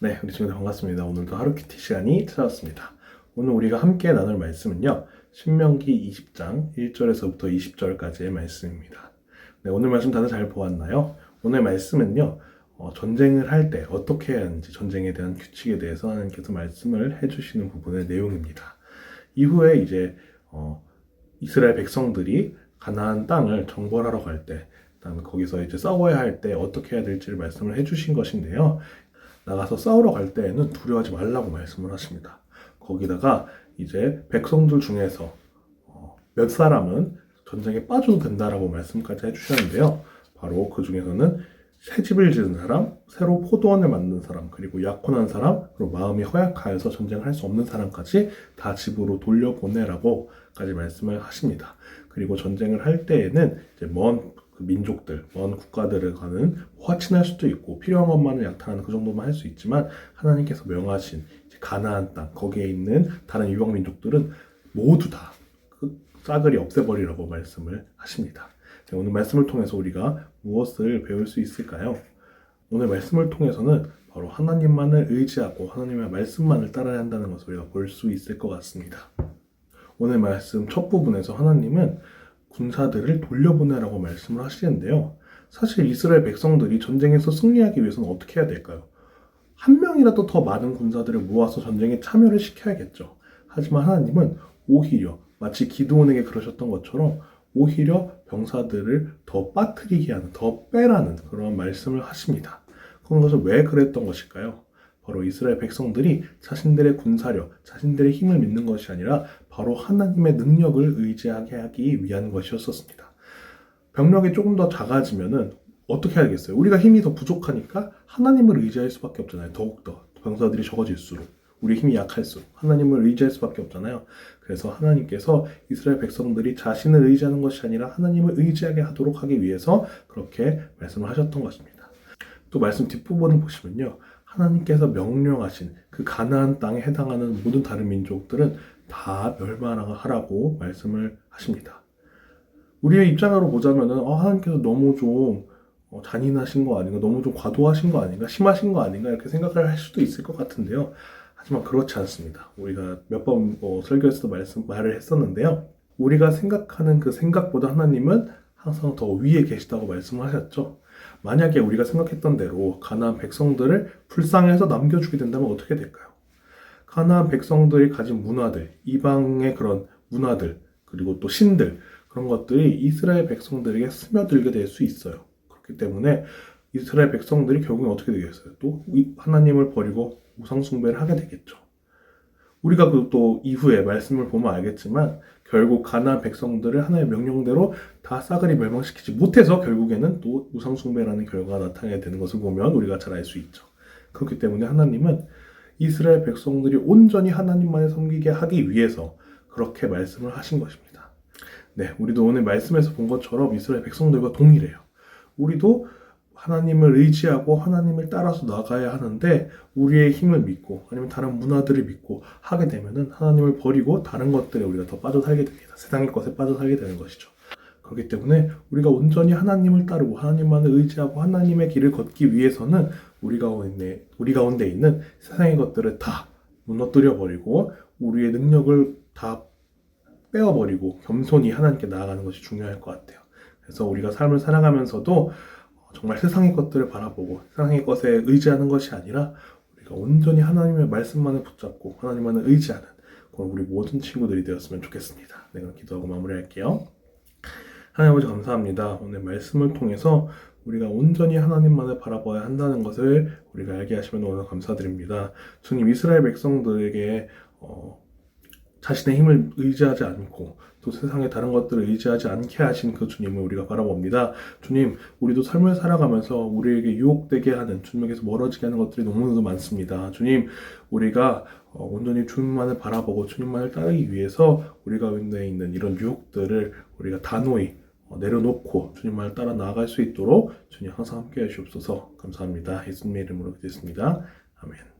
네, 우리 친구들 반갑습니다. 오늘도 하루키티 시간이 찾아왔습니다. 오늘 우리가 함께 나눌 말씀은요, 신명기 20장 1절에서부터 20절까지의 말씀입니다. 네, 오늘 말씀 다들 잘 보았나요? 오늘 말씀은요, 전쟁을 할 때 어떻게 해야 하는지, 전쟁에 대한 규칙에 대해서 하나님께서 말씀을 해주시는 부분의 내용입니다. 이후에 이제 이스라엘 백성들이 가나안 땅을 정벌하러 갈 때, 그다음에 거기서 이제 싸워야 할 때 어떻게 해야 될지를 말씀을 해주신 것인데요. 나가서 싸우러 갈 때에는 두려워하지 말라고 말씀을 하십니다. 거기다가 이제 백성들 중에서 몇 사람은 전쟁에 빠져도 된다라고 말씀까지 해주셨는데요. 바로 그 중에서는 새 집을 지은 사람, 새로 포도원을 만든 사람, 그리고 약혼한 사람, 그리고 마음이 허약하여서 전쟁을 할 수 없는 사람까지 다 집으로 돌려보내라고까지 말씀을 하십니다. 그리고 전쟁을 할 때에는 이제 먼 민족들, 먼 국가들을 가는 화친할 수도 있고 필요한 것만을 약탈하는 그 정도만 할 수 있지만 하나님께서 명하신 가나안 땅, 거기에 있는 다른 이방 민족들은 모두 다 그 싸그리 없애버리라고 말씀을 하십니다. 오늘 말씀을 통해서 우리가 무엇을 배울 수 있을까요? 오늘 말씀을 통해서는 바로 하나님만을 의지하고 하나님의 말씀만을 따라야 한다는 것을 우리가 볼 수 있을 것 같습니다. 오늘 말씀 첫 부분에서 하나님은 군사들을 돌려보내라고 말씀을 하시는데요. 사실 이스라엘 백성들이 전쟁에서 승리하기 위해서는 어떻게 해야 될까요? 한 명이라도 더 많은 군사들을 모아서 전쟁에 참여를 시켜야겠죠. 하지만 하나님은 오히려 마치 기드온에게 그러셨던 것처럼 오히려 병사들을 더 빠뜨리게 하는, 더 빼라는 그런 말씀을 하십니다. 그런 것을 왜 그랬던 것일까요? 바로 이스라엘 백성들이 자신들의 군사력, 자신들의 힘을 믿는 것이 아니라 바로 하나님의 능력을 의지하게 하기 위한 것이었습니다. 병력이 조금 더 작아지면은 어떻게 해야겠어요? 우리가 힘이 더 부족하니까 하나님을 의지할 수밖에 없잖아요. 더욱더 병사들이 적어질수록 우리 힘이 약할수록 하나님을 의지할 수밖에 없잖아요. 그래서 하나님께서 이스라엘 백성들이 자신을 의지하는 것이 아니라 하나님을 의지하게 하도록 하기 위해서 그렇게 말씀을 하셨던 것입니다. 또 말씀 뒷부분을 보시면요. 하나님께서 명령하신 그 가나안 땅에 해당하는 모든 다른 민족들은 다 멸망하라고 말씀을 하십니다. 우리의 입장으로 보자면은 하나님께서 너무 좀 잔인하신 거 아닌가, 너무 좀 과도하신 거 아닌가, 심하신 거 아닌가 이렇게 생각을 할 수도 있을 것 같은데요. 하지만 그렇지 않습니다. 우리가 몇 번 설교에서도 말을 했었는데요. 우리가 생각하는 그 생각보다 하나님은 항상 더 위에 계시다고 말씀을 하셨죠. 만약에 우리가 생각했던 대로 가나안 백성들을 불쌍해서 남겨주게 된다면 어떻게 될까요? 가나안 백성들이 가진 문화들, 이방의 그런 문화들, 그리고 또 신들, 그런 것들이 이스라엘 백성들에게 스며들게 될 수 있어요. 그렇기 때문에 이스라엘 백성들이 결국엔 어떻게 되겠어요? 또 하나님을 버리고 우상숭배를 하게 되겠죠. 우리가 또 이후에 말씀을 보면 알겠지만 결국 가나안 백성들을 하나님의 명령대로 다 싸그리 멸망시키지 못해서 결국에는 또 우상숭배라는 결과가 나타나게 되는 것을 보면 우리가 잘 알 수 있죠. 그렇기 때문에 하나님은 이스라엘 백성들이 온전히 하나님만을 섬기게 하기 위해서 그렇게 말씀을 하신 것입니다. 네, 우리도 오늘 말씀에서 본 것처럼 이스라엘 백성들과 동일해요. 우리도 하나님을 의지하고 하나님을 따라서 나가야 하는데 우리의 힘을 믿고 아니면 다른 문화들을 믿고 하게 되면은 하나님을 버리고 다른 것들에 우리가 더 빠져 살게 됩니다. 세상의 것에 빠져 살게 되는 것이죠. 그렇기 때문에 우리가 온전히 하나님을 따르고 하나님만을 의지하고 하나님의 길을 걷기 위해서는 우리 가운데 있는 세상의 것들을 다 무너뜨려 버리고 우리의 능력을 다 빼어버리고 겸손히 하나님께 나아가는 것이 중요할 것 같아요. 그래서 우리가 삶을 살아가면서도 정말 세상의 것들을 바라보고 세상의 것에 의지하는 것이 아니라 우리가 온전히 하나님의 말씀만을 붙잡고 하나님만을 의지하는 그런 우리 모든 친구들이 되었으면 좋겠습니다. 네, 그럼 기도하고 마무리할게요. 하나님 아버지 감사합니다. 오늘 말씀을 통해서 우리가 온전히 하나님만을 바라봐야 한다는 것을 우리가 알게 하시면 너무 감사드립니다. 주님, 이스라엘 백성들에게 자신의 힘을 의지하지 않고 또 세상의 다른 것들을 의지하지 않게 하신 그 주님을 우리가 바라봅니다. 주님, 우리도 삶을 살아가면서 우리에게 유혹되게 하는, 주님에게서 멀어지게 하는 것들이 너무너무 많습니다. 주님, 우리가 온전히 주님만을 바라보고 주님만을 따르기 위해서 우리가 가운데 있는 이런 유혹들을 우리가 단호히 내려놓고 주님만을 따라 나아갈 수 있도록 주님 항상 함께 하시옵소서. 감사합니다. 예수님의 이름으로 기도했습니다. 아멘.